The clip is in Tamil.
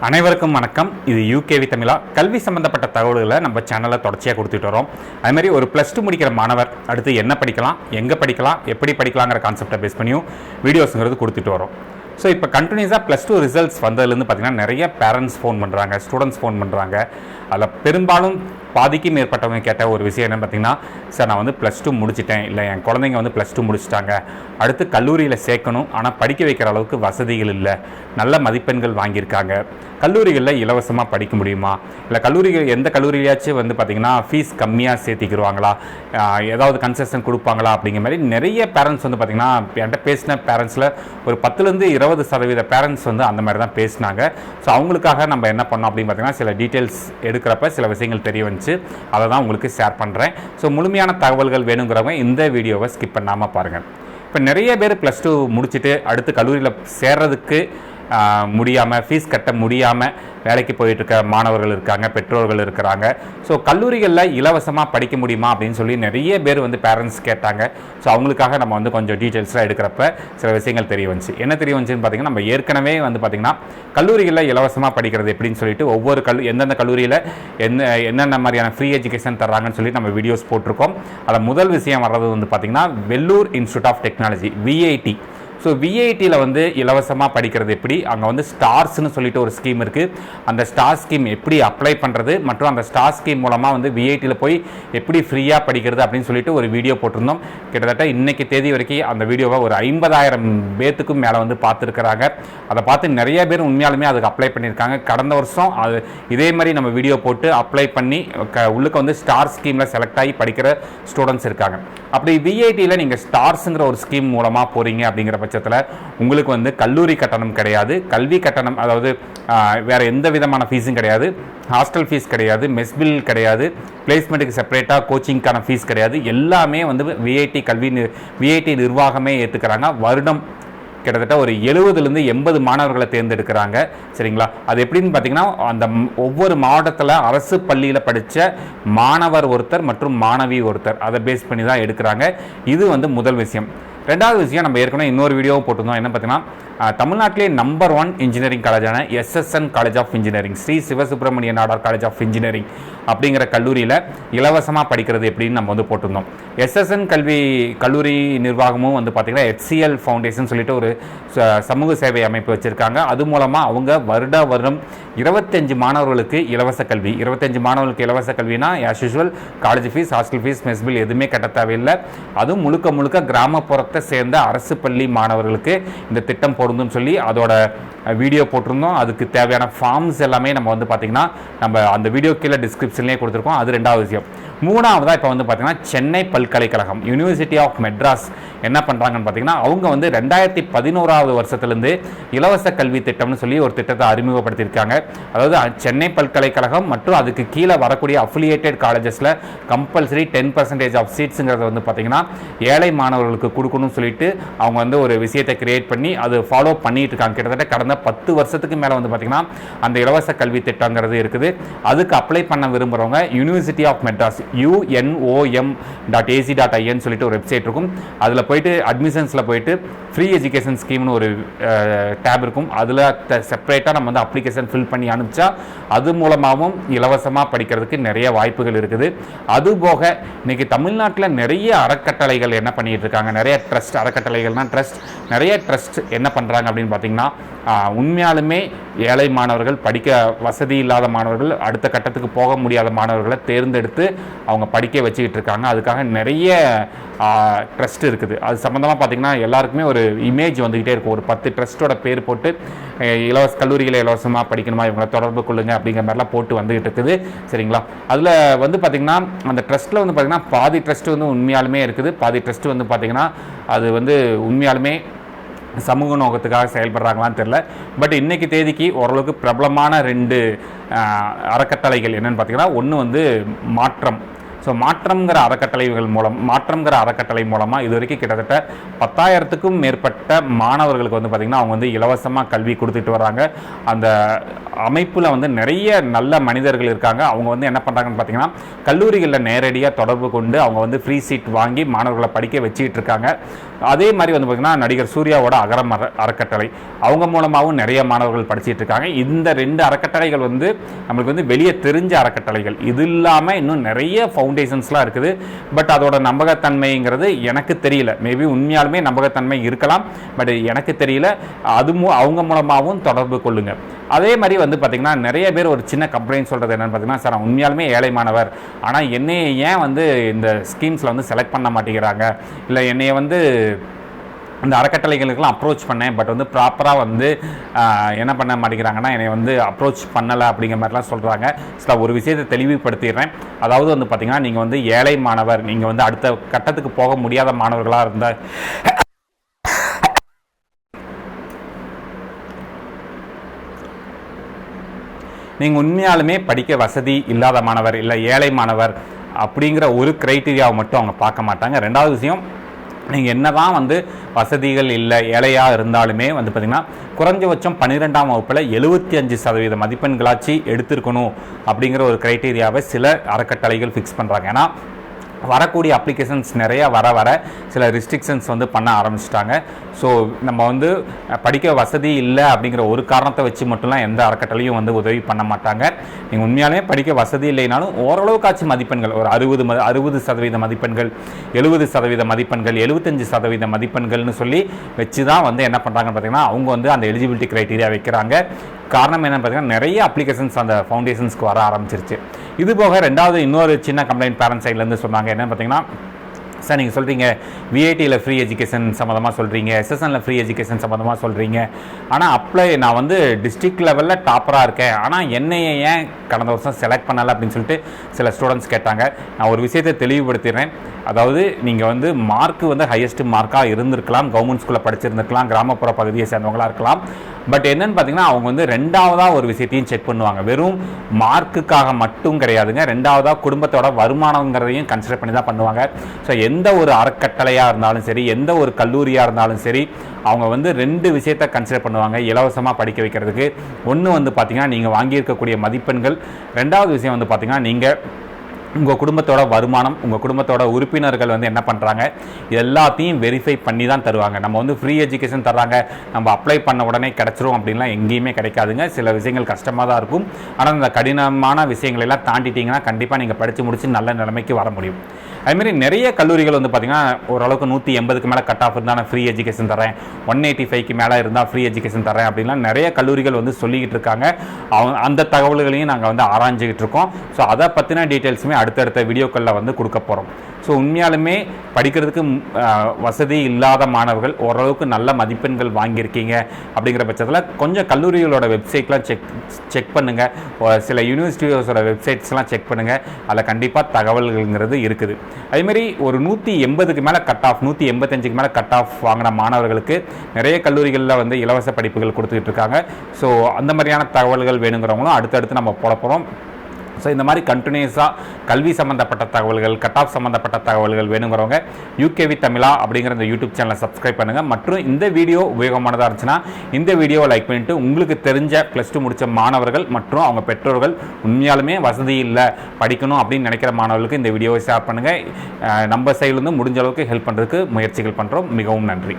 அனைவருக்கும் வணக்கம். இது யூகேவி தமிழா. கல்வி சம்பந்தப்பட்ட தகவல்களை நம்ம சேனலில் தொடர்ச்சியாக கொடுத்துட்டு வரோம். அதுமாதிரி ஒரு +2 முடிக்கிற மாணவர் அடுத்து என்ன படிக்கலாம், எங்கே படிக்கலாம், எப்படி படிக்கலாங்கிற கான்செப்டை பேஸ் பண்ணியும் வீடியோஸுங்கிறது கொடுத்துட்டு வரோம். ஸோ இப்போ கண்டினியூஸாக +2 ரிசல்ட்ஸ் வந்ததுலேருந்து பார்த்திங்கன்னா நிறைய பேரண்ட்ஸ் ஃபோன் பண்ணுறாங்க, ஸ்டூடெண்ட்ஸ் ஃபோன் பண்ணுறாங்க. அதில் பெரும்பாலும் பாதிக்கும் மேற்பட்டவங்க கேட்ட ஒரு விஷயம் என்னென்னு பார்த்தீங்கன்னா, சார் நான் வந்து +2 முடிச்சிட்டேன், இல்லை என் குழந்தைங்க வந்து +2 முடிச்சிட்டாங்க, அடுத்து கல்லூரியில் சேர்க்கணும், ஆனால் படிக்க வைக்கிற அளவுக்கு வசதிகள் இல்லை, நல்ல மதிப்பெண்கள் வாங்கியிருக்காங்க, கல்லூரிகளில் இலவசமாக படிக்க முடியுமா, இல்லை கல்லூரிகள் எந்த கல்லூரியாச்சும் வந்து பார்த்திங்கன்னா ஃபீஸ் கம்மியாக சேர்த்திக்கிடுவாங்களா, ஏதாவது கன்செஷன் கொடுப்பாங்களா அப்படிங்கிற மாதிரி நிறைய பேரண்ட்ஸ் வந்து பார்த்திங்கன்னா என்கிட்ட பேசின பேரண்ட்ஸில் ஒரு 10-20% பேரண்ட்ஸ் வந்து அந்த மாதிரி தான் பேசினாங்க. ஸோ அவங்களுக்காக நம்ம என்ன பண்ணோம் அப்படின்னு பார்த்திங்கன்னா சில டீட்டெயில்ஸ் எடுக்கிறப்ப சில விஷயங்கள் தெரிய வந்துச்சு. அதை தான் உங்களுக்கு ஷேர் பண்ணுறேன். ஸோ முழுமையான தகவல்கள் வேணுங்கிறவங்க இந்த வீடியோவை ஸ்கிப் பண்ணாமல் பாருங்கள். இப்போ நிறைய பேர் +2 முடிச்சுட்டு அடுத்து கல்லூரியில் சேர்றதுக்கு முடியாமல், ஃபீஸ் கட்ட முடியாமல் வேலைக்கு போயிட்டுருக்க மாணவர்கள் இருக்காங்க, பெற்றோர்கள் இருக்கிறாங்க. ஸோ கல்லூரிகளில் இலவசமாக படிக்க முடியுமா அப்படின்னு சொல்லி நிறைய பேர் வந்து பேரண்ட்ஸ் கேட்டாங்க. ஸோ அவங்களுக்காக நம்ம வந்து கொஞ்சம் டீட்டெயில்ஸ்லாம் எடுக்கிறப்ப சில விஷயங்கள் தெரிய வந்துச்சு. என்ன தெரிய வந்துச்சுன்னு பார்த்தீங்கன்னா, நம்ம ஏற்கனவே வந்து பார்த்திங்கன்னா கல்லூரிகளில் இலவசமாக படிக்கிறது எப்படின்னு சொல்லிட்டு ஒவ்வொரு எந்தெந்த கல்லூரியில் என்னென்ன மாதிரியான ஃப்ரீ எஜுகேஷன் தர்றாங்கன்னு சொல்லி நம்ம வீடியோஸ் போட்டிருக்கோம். அதில் முதல் விஷயம் வர்றது வந்து பார்த்திங்கன்னா Vellore institute of technology, VIT. So VITயில் வந்து இலவசமாக படிக்கிறது எப்படி, அங்கே வந்து ஸ்டார்ஸ்னு சொல்லிட்டு ஒரு ஸ்கீம் இருக்குது, அந்த ஸ்டார் ஸ்கீம் எப்படி அப்ளை பண்ணுறது மற்றும் அந்த ஸ்டார் ஸ்கீம் மூலமாக வந்து VITயில் போய் எப்படி ஃப்ரீயாக படிக்கிறது அப்படின்னு சொல்லிட்டு ஒரு வீடியோ போட்டிருந்தோம். கிட்டத்தட்ட இன்றைக்கி தேதி வரைக்கும் அந்த வீடியோவை ஒரு 50,000 பேத்துக்கும் மேலே வந்து பார்த்துருக்குறாங்க. அதை பார்த்து நிறைய பேர் உண்மையாலுமே அதுக்கு அப்ளை பண்ணியிருக்காங்க. கடந்த வருஷம் அது இதே மாதிரி நம்ம வீடியோ போட்டு அப்ளை பண்ணி உள்ளுக்கு வந்து ஸ்டார் ஸ்கீமில் செலக்ட் ஆகி படிக்கிற ஸ்டூடெண்ட்ஸ் இருக்காங்க. அப்படி VITயில் நீங்கள் ஸ்டார்ஸுங்கிற ஒரு ஸ்கீம் மூலமாக போகிறீங்க அப்படிங்கிற பட்சத்தில் உங்களுக்கு வந்து கல்லூரி கட்டணம் கிடையாது, கல்வி கட்டணம் அதாவது வேறு எந்த விதமான ஃபீஸும் கிடையாது, ஹாஸ்டல் ஃபீஸ் கிடையாது, மெஸ் பில் கிடையாது, பிளேஸ்மெண்ட்டுக்கு செப்பரேட்டாக கோச்சிங்க்கான ஃபீஸ் கிடையாது. எல்லாமே வந்து VIT நிர்வாகமே ஏற்றுக்கிறாங்க. வருடம் கிட்டத்தட்ட ஒரு 70-80 மாணவர்களை தேர்ந்தெடுக்கிறாங்க. சரிங்களா? அது எப்படின்னு பார்த்தீங்கன்னா, அந்த ஒவ்வொரு மாவட்டத்தில் அரசு பள்ளியில் படித்த மாணவர் ஒருத்தர் மற்றும் மாணவி ஒருத்தர் அதை பேஸ் பண்ணி தான் எடுக்கிறாங்க. இது வந்து முதல் விஷயம். ரெண்டாவது விஷயம், நம்ம ஏற்கனவே இன்னொரு வீடியோவும் போட்டிருந்தோம். என்ன பார்த்தீங்கன்னா, தமிழ்நாட்டிலே நம்பர் 1 இன்ஜினியரிங் காலேஜான SSN college of engineering, Shri Sivasubramaniya Nadar college of engineering அப்படிங்கிற கல்லூரியில் இலவசமாக படிக்கிறது எப்படின்னு நம்ம வந்து போட்டிருந்தோம். SSN கல்லூரி நிர்வாகமும் வந்து பார்த்திங்கன்னா HCL ஃபவுண்டேஷன் சொல்லிட்டு ஒரு சமூக சேவை அமைப்பு வச்சுருக்காங்க. அது மூலமாக அவங்க வருடம் 25 மாணவர்களுக்கு இலவச கல்வி, 25 மாணவர்களுக்கு இலவச கல்வினா as usual college fees, hostel fees, mess bill எதுவுமே கட்ட தேவையில்லை. அதுவும் முழுக்க கிராமப்புறத்தை சேர்ந்த அரசு பள்ளி மாணவர்களுக்கு இந்த திட்டம் பொருந்தும் சொல்லி அதோட வீடியோ போட்டிருந்தோம். அதுக்கு தேவையான ஃபார்ம்ஸ் எல்லாமே நம்ம வந்து பார்த்திங்கன்னா நம்ம அந்த வீடியோ கீழே டிஸ்கிரிப்ஷன்லேயே கொடுத்துருக்கோம். அது ரெண்டாவது விஷயம். மூணாவதாக இப்போ வந்து பார்த்திங்கன்னா சென்னை பல்கலைக்கழகம், யூனிவர்சிட்டி ஆஃப் மெட்ராஸ் என்ன பண்ணுறாங்கன்னு பார்த்திங்கன்னா, அவங்க வந்து 2011ஆவது வருஷத்துலேருந்து இலவச கல்வி திட்டம்னு சொல்லி ஒரு திட்டத்தை அறிமுகப்படுத்தியிருக்காங்க. அதாவது சென்னை பல்கலைக்கழகம் மற்றும் அதுக்கு கீழே வரக்கூடிய அஃபிலியேட்டட் காலேஜஸில் கம்பல்சரி 10% ஆஃப் சீட்ஸுங்கிறத வந்து பார்த்திங்கன்னா ஏழை மாணவர்களுக்கு கொடுக்கணும்னு சொல்லிட்டு அவங்க வந்து ஒரு விஷயத்தை கிரியேட் பண்ணி அது ஃபாலோ பண்ணிட்டு இருக்காங்க. கிட்டத்தட்ட கடந்த 10 வருஷத்துக்கு மேலே வந்து பார்த்திங்கன்னா அந்த இலவச கல்வி திட்டங்கிறது இருக்குது. அதுக்கு அப்ளை பண்ண விரும்புகிறவங்க யூனிவர்சிட்டி ஆஃப் மெட்ராஸ் unom.ac.in சொல்லிட்டு ஒரு வெப்சைட் இருக்கும். அதில் போயிட்டு அட்மிஷன்ஸில் போயிட்டு ஃப்ரீ எஜுகேஷன் ஸ்கீம்னு ஒரு டேப் இருக்கும். அதில் செப்பரேட்டாக நம்ம வந்து அப்ளிகேஷன் ஃபில் பண்ணி அனுப்பிச்சா அது மூலமாகவும் இலவசமாக படிக்கிறதுக்கு நிறைய வாய்ப்புகள் இருக்குது. அதுபோக இன்றைக்கி தமிழ்நாட்டில் நிறைய அறக்கட்டளைகள் என்ன பண்ணிகிட்டு இருக்காங்க, நிறைய ட்ரஸ்ட், அறக்கட்டளைகள்னால் ட்ரஸ்ட், நிறைய ட்ரஸ்ட் என்ன பண்ணுறாங்க அப்படின்னு பார்த்தீங்கன்னா, உண்மையாலுமே ஏழை மாணவர்கள், படிக்க வசதி இல்லாத மாணவர்கள், அடுத்த கட்டத்துக்கு போக முடியாத மாணவர்களை தேர்ந்தெடுத்து அவங்க படிக்க வச்சுக்கிட்டு இருக்காங்க. அதுக்காக நிறைய ட்ரஸ்ட் இருக்குது. அது சம்மந்தமாக பார்த்திங்கன்னா எல்லாருக்குமே ஒரு இமேஜ் வந்துக்கிட்டே இருக்கும். ஒரு 10 ட்ரஸ்ட்டோட பேர் போட்டு கல்லூரிகளை இலவசமாக படிக்கணுமா, இவங்களை தொடர்பு கொள்ளுங்க அப்படிங்கிற மாதிரிலாம் போட்டு வந்துக்கிட்டு இருக்குது. சரிங்களா? அதில் வந்து பார்த்திங்கன்னா அந்த ட்ரஸ்ட்டில் வந்து பார்த்திங்கன்னா பாதி ட்ரஸ்ட் வந்து உண்மையாலுமே இருக்குது, பாதி ட்ரஸ்ட் வந்து பார்த்திங்கன்னா அது வந்து உண்மையாலுமே சமூக நோக்கத்துக்காக செயல்படுறாங்களான்னு தெரியல. பட் இன்றைக்கி தேதிக்கு ஓரளவுக்கு பிரபலமான 2 அறக்கட்டளைகள் என்னென்னு பார்த்தீங்கன்னா, ஒன்று வந்து மாற்றம். ஸோ மாற்றம்ங்கிற அறக்கட்டளை மூலமாக இது வரைக்கும் கிட்டத்தட்ட 10,000க்கும் மேற்பட்ட மாணவர்களுக்கு வந்து பார்த்திங்கன்னா அவங்க வந்து இலவசமாக கல்வி கொடுத்துட்டு வராங்க. அந்த அமைப்பில் வந்து நிறைய நல்ல மனிதர்கள் இருக்காங்க. அவங்க வந்து என்ன பண்ணுறாங்கன்னு பார்த்தீங்கன்னா, கல்லூரிகளில் நேரடியாக தொடர்பு கொண்டு அவங்க வந்து ஃப்ரீ சீட் வாங்கி மாணவர்களை படிக்க வச்சுக்கிட்டு இருக்காங்க. அதே மாதிரி வந்து பார்த்திங்கன்னா நடிகர் சூர்யாவோட அகரம் அறக்கட்டளை அவங்க மூலமாகவும் நிறைய மாணவர்கள் படிச்சுட்டு இருக்காங்க. இந்த 2 அறக்கட்டளைகள் வந்து நம்மளுக்கு வந்து வெளியே தெரிஞ்ச அறக்கட்டளைகள். இது இல்லாமல் இன்னும் நிறைய ஃபவுண்டேஷன்ஸ்லாம் இருக்குது. பட் அதோட நம்பகத்தன்மைங்கிறது எனக்கு தெரியல. மேபி உண்மையாலுமே நம்பகத்தன்மை இருக்கலாம், பட் எனக்கு தெரியல. அவங்க மூலமாகவும் தொடர்பு கொள்ளுங்க. அதே மாதிரி வந்து பார்த்திங்கன்னா நிறைய பேர் ஒரு சின்ன கம்ப்ளைண்ட் சொல்கிறது என்னென்னு பார்த்தீங்கன்னா, சார் உண்மையாலுமே ஏழை மாணவர், ஆனால் என்னையை ஏன் வந்து இந்த ஸ்கீம்ஸில் வந்து செலக்ட் பண்ண மாட்டேங்கிறாங்க, இல்லை என்னையை வந்து இந்த அறக்கட்டளைகளுக்கெல்லாம் அப்ரோச் பண்ணேன், பட் வந்து ப்ராப்பராக வந்து என்ன பண்ண மாட்டேங்கிறாங்கன்னா என்னை வந்து அப்ரோச் பண்ணலை அப்படிங்கிற மாதிரிலாம் சொல்கிறாங்க. ஸோ ஒரு விஷயத்தை தெளிவுபடுத்திடுறேன். அதாவது வந்து பார்த்திங்கன்னா நீங்கள் வந்து ஏழை மாணவர், நீங்கள் வந்து அடுத்த கட்டத்துக்கு போக முடியாத மாணவர்களாக இருந்தால் நீங்கள் உண்மையாலுமே படிக்க வசதி இல்லாத மாணவர், இல்லை ஏழை மாணவர் அப்படிங்கிற ஒரு க்ரைட்டீரியாவை மட்டும் அவங்க பார்க்க மாட்டாங்க. ரெண்டாவது விஷயம், நீங்கள் என்ன தான் வந்து வசதிகள் இல்லை ஏழையாக இருந்தாலுமே வந்து பார்த்திங்கன்னா குறைஞ்சபட்சம் 12ஆம் வகுப்பில் 75% மதிப்பெண்களாச்சு எடுத்திருக்கணும் அப்படிங்கிற ஒரு க்ரைட்டீரியாவை சில அறக்கட்டளைகள் ஃபிக்ஸ் பண்ணுறாங்க. ஏன்னா வரக்கூடிய அப்ளிகேஷன்ஸ் நிறையா வர சில ரெஸ்ட்ரிக்ஷன்ஸ் வந்து பண்ண ஆரம்பிச்சிட்டாங்க. ஸோ நம்ம வந்து படிக்க வசதி இல்லை அப்படிங்கிற ஒரு காரணத்தை வச்சு மட்டும்லாம் எந்த அறக்கட்டளையும் வந்து உதவி பண்ண மாட்டாங்க. நீங்கள் உண்மையாலுமே படிக்க வசதி இல்லைனாலும் ஓரளவுக்காச்சும் மதிப்பெண்கள் ஒரு 60% மதிப்பெண்கள், 70% மதிப்பெண்கள், 75% மதிப்பெண்கள்னு சொல்லி வச்சு தான் வந்து என்ன பண்ணுறாங்கன்னு பார்த்தீங்கன்னா அவங்க வந்து அந்த எலிஜிபிலிட்டி க்ரைட்டீரியா வைக்கிறாங்க. காரணம் என்னன்னு பார்த்தீங்கன்னா நிறைய அப்ளிகேஷன்ஸ் அந்த ஃபவுண்டேஷன்ஸ்க்கு வர ஆரம்பிச்சிருச்சு. இது போக ரெண்டாவது இன்னொரு சின்ன கம்ப்ளைண்ட் பேரண்ட்ஸ் சைட்லேருந்து சொன்னாங்க. என்னென்னு பார்த்தீங்கன்னா, சார் நீங்கள் சொல்கிறீங்க விஐடியில் ஃப்ரீ எஜுகேஷன் சம்மந்தமாக சொல்கிறீங்க, எஸ்எஸ்எனில் ஃப்ரீ எஜுகேஷன் சம்மந்தமாக சொல்கிறீங்க, ஆனால் நான் வந்து டிஸ்ட்ரிக்ட் லெவலில் டாப்பராக இருக்கேன், ஆனால் என்னையை ஏன் கடந்த வருஷம் செலக்ட் பண்ணலை அப்படின்னு சொல்லிட்டு சில ஸ்டூடெண்ட்ஸ் கேட்டாங்க. நான் ஒரு விஷயத்தை தெளிவுபடுத்திடுறேன். அதாவது நீங்கள் வந்து மார்க்கு வந்து ஹையஸ்ட் மார்க்காக இருந்திருக்கலாம், கவர்மெண்ட் ஸ்கூலில் படிச்சிருந்துருக்கலாம், கிராமப்புற பகுதியை சேர்ந்தவங்களாக இருக்கலாம். பட் என்னென்னு பார்த்தீங்கன்னா அவங்க வந்து ரெண்டாவதாக ஒரு விஷயத்தையும் செக் பண்ணுவாங்க. வெறும் மார்க்குக்காக மட்டும் கிடையாதுங்க, ரெண்டாவதாக குடும்பத்தோட வருமானங்கிறதையும் கன்சிடர் பண்ணி தான் பண்ணுவாங்க. ஸோ எந்த ஒரு அறக்கட்டளையாக இருந்தாலும் சரி, எந்த ஒரு கல்லூரியாக இருந்தாலும் சரி, அவங்க வந்து 2 விஷயத்தை கன்சிடர் பண்ணுவாங்க இலவசமாக படிக்க வைக்கிறதுக்கு. ஒன்று வந்து பார்த்திங்கன்னா நீங்கள் வாங்கியிருக்கக்கூடிய மதிப்பெண்கள், ரெண்டாவது விஷயம் வந்து பார்த்திங்கன்னா நீங்கள் உங்கள் குடும்பத்தோட வருமானம், உங்கள் குடும்பத்தோட உறுப்பினர்கள் வந்து என்ன பண்ணுறாங்க, எல்லாத்தையும் வெரிஃபை பண்ணி தான் தருவாங்க. நம்ம வந்து ஃப்ரீ எஜுகேஷன் தர்றாங்க, நம்ம அப்ளை பண்ண உடனே கிடச்சிரும் அப்படின்லாம் எங்கேயுமே கிடைக்காதுங்க. சில விஷயங்கள் கஷ்டமாக தான் இருக்கும். ஆனால் இந்த கடினமான விஷயங்களெல்லாம் தாண்டிட்டிங்கன்னா கண்டிப்பாக நீங்கள் படித்து முடித்து நல்ல நிலைமைக்கு வர முடியும். அதுமாரி நிறைய கல்லூரிகள் வந்து பார்த்திங்கன்னா ஓரளவுக்கு 180க்கு மேலே கட் ஆஃப் இருந்தால் நான் ஃப்ரீ எஜுகேஷன் தரேன், 185க்கு மேலே இருந்தால் ஃப்ரீ எஜுகேஷன் தரேன் அப்படின்லாம் நிறைய கல்லூரிகள் வந்து சொல்லிக்கிட்டு இருக்காங்க. அந்த தகவல்களையும் நாங்கள் வந்து ஆராய்ஞ்சிக்கிட்டு இருக்கோம். ஸோ அதை பற்றின டீட்டெயில்ஸுமே அடுத்தடுத்த வீடியோக்களில் வந்து கொடுக்க போகிறோம். ஸோ உண்மையாலுமே படிக்கிறதுக்கு வசதி இல்லாத மாணவர்கள் ஓரளவுக்கு நல்ல மதிப்பெண்கள் வாங்கியிருக்கீங்க அப்படிங்கிற பட்சத்தில் கொஞ்சம் கல்லூரிகளோட வெப்சைட்லாம் செக் பண்ணுங்கள். சில யூனிவர்சிட்டிஸோட வெப்சைட்ஸ்லாம் செக் பண்ணுங்கள். அதில் கண்டிப்பாக தகவல்கள்ங்கிறது இருக்குது. அதேமாரி ஒரு 180க்கு மேலே கட் ஆஃப், 185க்கு மேலே கட் ஆஃப் வாங்கின மாணவர்களுக்கு நிறைய கல்லூரிகளில் வந்து இலவச படிப்புகள் கொடுத்துக்கிட்டு இருக்காங்க. ஸோ அந்த மாதிரியான தகவல்கள் வேணுங்கிறவங்களும் அடுத்தடுத்து நம்ம போட போகிறோம். ஸோ இந்த மாதிரி கண்டினியூஸாக கல்வி சம்மந்தப்பட்ட தகவல்கள், கட் ஆஃப் சம்மந்தப்பட்ட தகவல்கள் வேணுங்கிறவங்க யூகேவி தமிழா அப்படிங்கிற இந்த யூடியூப் சேனலை சப்ஸ்கிரைப் பண்ணுங்கள். மற்றும் இந்த வீடியோ உபயோகமானதாக இருந்துச்சுன்னா இந்த வீடியோவை லைக் பண்ணிவிட்டு உங்களுக்கு தெரிஞ்ச +2 முடித்த மாணவர்கள் மற்றும் அவங்க பெற்றோர்கள் உண்மையாலுமே வசதி இல்லை படிக்கணும் அப்படின்னு நினைக்கிற மாணவர்களுக்கு இந்த வீடியோவை ஷேர் பண்ணுங்கள். நம்ம சைட்லேருந்து முடிஞ்ச அளவுக்கு ஹெல்ப் பண்ணுறதுக்கு முயற்சிகள் பண்ணுறோம். மிகவும் நன்றி.